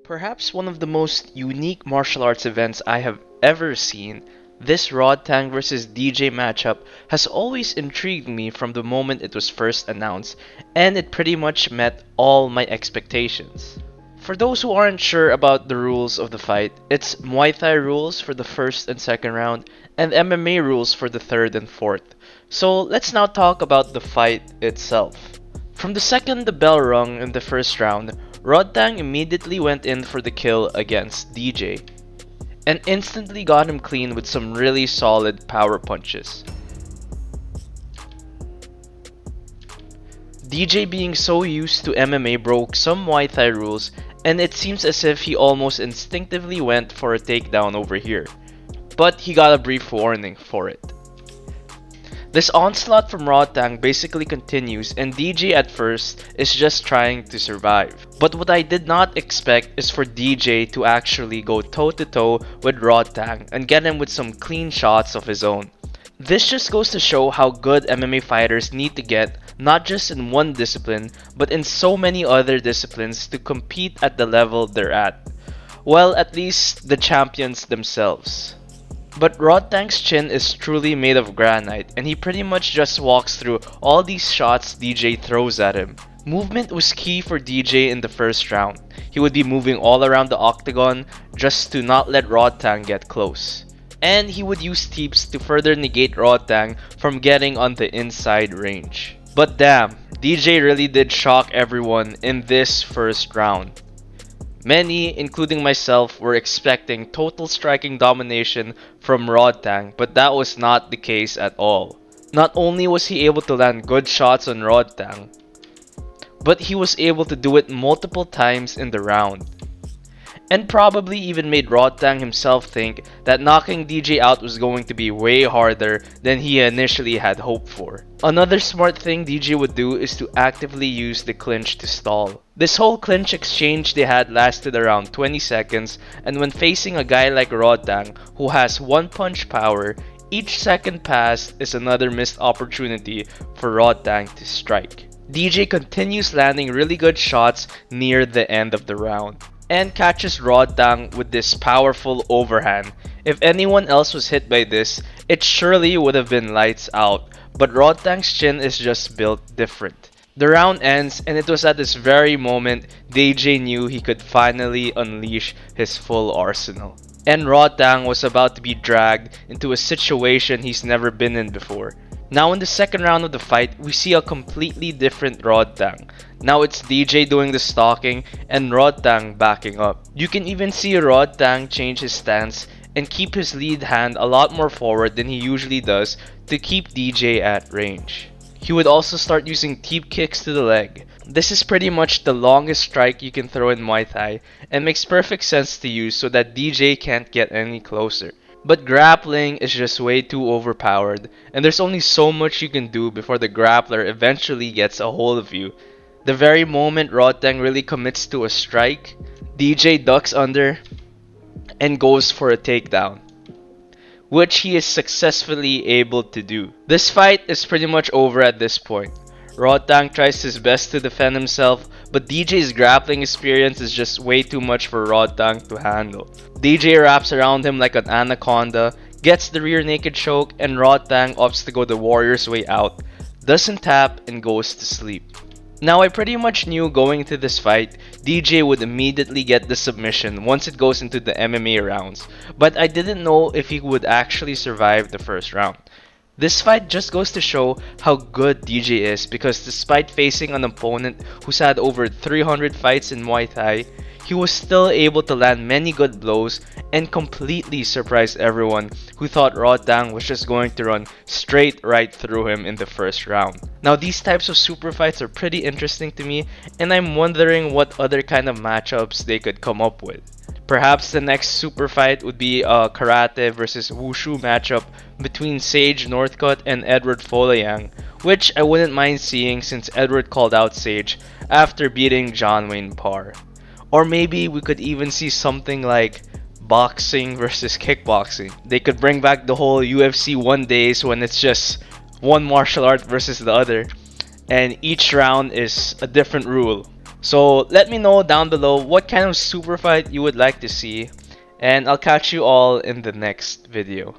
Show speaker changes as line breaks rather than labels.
Perhaps one of the most unique martial arts events I have ever seen, this Rodtang vs DJ matchup has always intrigued me from the moment it was first announced, and it pretty much met all my expectations. For those who aren't sure about the rules of the fight, it's Muay Thai rules for the first and second round, and MMA rules for the third and fourth. So let's now talk about the fight itself. From the second the bell rung in the first round, Rodtang immediately went in for the kill against DJ, and instantly got him clean with some really solid power punches. DJ, being so used to MMA, broke some Muay Thai rules, and it seems as if he almost instinctively went for a takedown over here, but he got a brief warning for it. This onslaught from Rodtang basically continues, and DJ at first is just trying to survive. But what I did not expect is for DJ to actually go toe to toe with Rodtang and get him with some clean shots of his own. This just goes to show how good MMA fighters need to get, not just in one discipline, but in so many other disciplines to compete at the level they're at. Well, at least the champions themselves. But Rodtang's chin is truly made of granite, and he pretty much just walks through all these shots DJ throws at him. Movement was key for DJ in the first round. He would be moving all around the octagon just to not let Rodtang get close. And he would use teeps to further negate Rodtang from getting on the inside range. But damn, DJ really did shock everyone in this first round. Many, including myself, were expecting total striking domination from Rodtang, but that was not the case at all. Not only was he able to land good shots on Rodtang, but he was able to do it multiple times in the round. And probably even made Rodtang himself think that knocking DJ out was going to be way harder than he initially had hoped for. Another smart thing DJ would do is to actively use the clinch to stall. This whole clinch exchange they had lasted around 20 seconds, and when facing a guy like Rodtang who has one punch power, each second passed is another missed opportunity for Rodtang to strike. DJ continues landing really good shots near the end of the round, and catches Rodtang with this powerful overhand. If anyone else was hit by this, it surely would have been lights out, but Rodtang's chin is just built different. The round ends, and it was at this very moment DJ knew he could finally unleash his full arsenal. And Rodtang was about to be dragged into a situation he's never been in before. Now in the second round of the fight, we see a completely different Rodtang. Now it's DJ doing the stalking and Rodtang backing up. You can even see Rodtang change his stance and keep his lead hand a lot more forward than he usually does to keep DJ at range. He would also start using teep kicks to the leg. This is pretty much the longest strike you can throw in Muay Thai and makes perfect sense to use so that DJ can't get any closer. But grappling is just way too overpowered, and there's only so much you can do before the grappler eventually gets a hold of you. The very moment Rodtang really commits to a strike, DJ ducks under and goes for a takedown, which he is successfully able to do. This fight is pretty much over at this point. Rodtang tries his best to defend himself, but DJ's grappling experience is just way too much for Rodtang to handle. DJ wraps around him like an anaconda, gets the rear naked choke, and Rodtang opts to go the warrior's way out, doesn't tap, and goes to sleep. Now I pretty much knew going into this fight, DJ would immediately get the submission once it goes into the MMA rounds, but I didn't know if he would actually survive the first round. This fight just goes to show how good DJ is, because despite facing an opponent who's had over 300 fights in Muay Thai, he was still able to land many good blows and completely surprised everyone who thought Rodtang was just going to run straight right through him in the first round. Now these types of super fights are pretty interesting to me, and I'm wondering what other kind of matchups they could come up with. Perhaps the next super fight would be a karate versus wushu matchup between Sage Northcutt and Edward Folayang, which I wouldn't mind seeing since Edward called out Sage after beating John Wayne Parr. Or maybe we could even see something like boxing versus kickboxing. They could bring back the whole UFC 1 days when it's just one martial art versus the other, and each round is a different rule. So let me know down below what kind of super fight you would like to see, and I'll catch you all in the next video.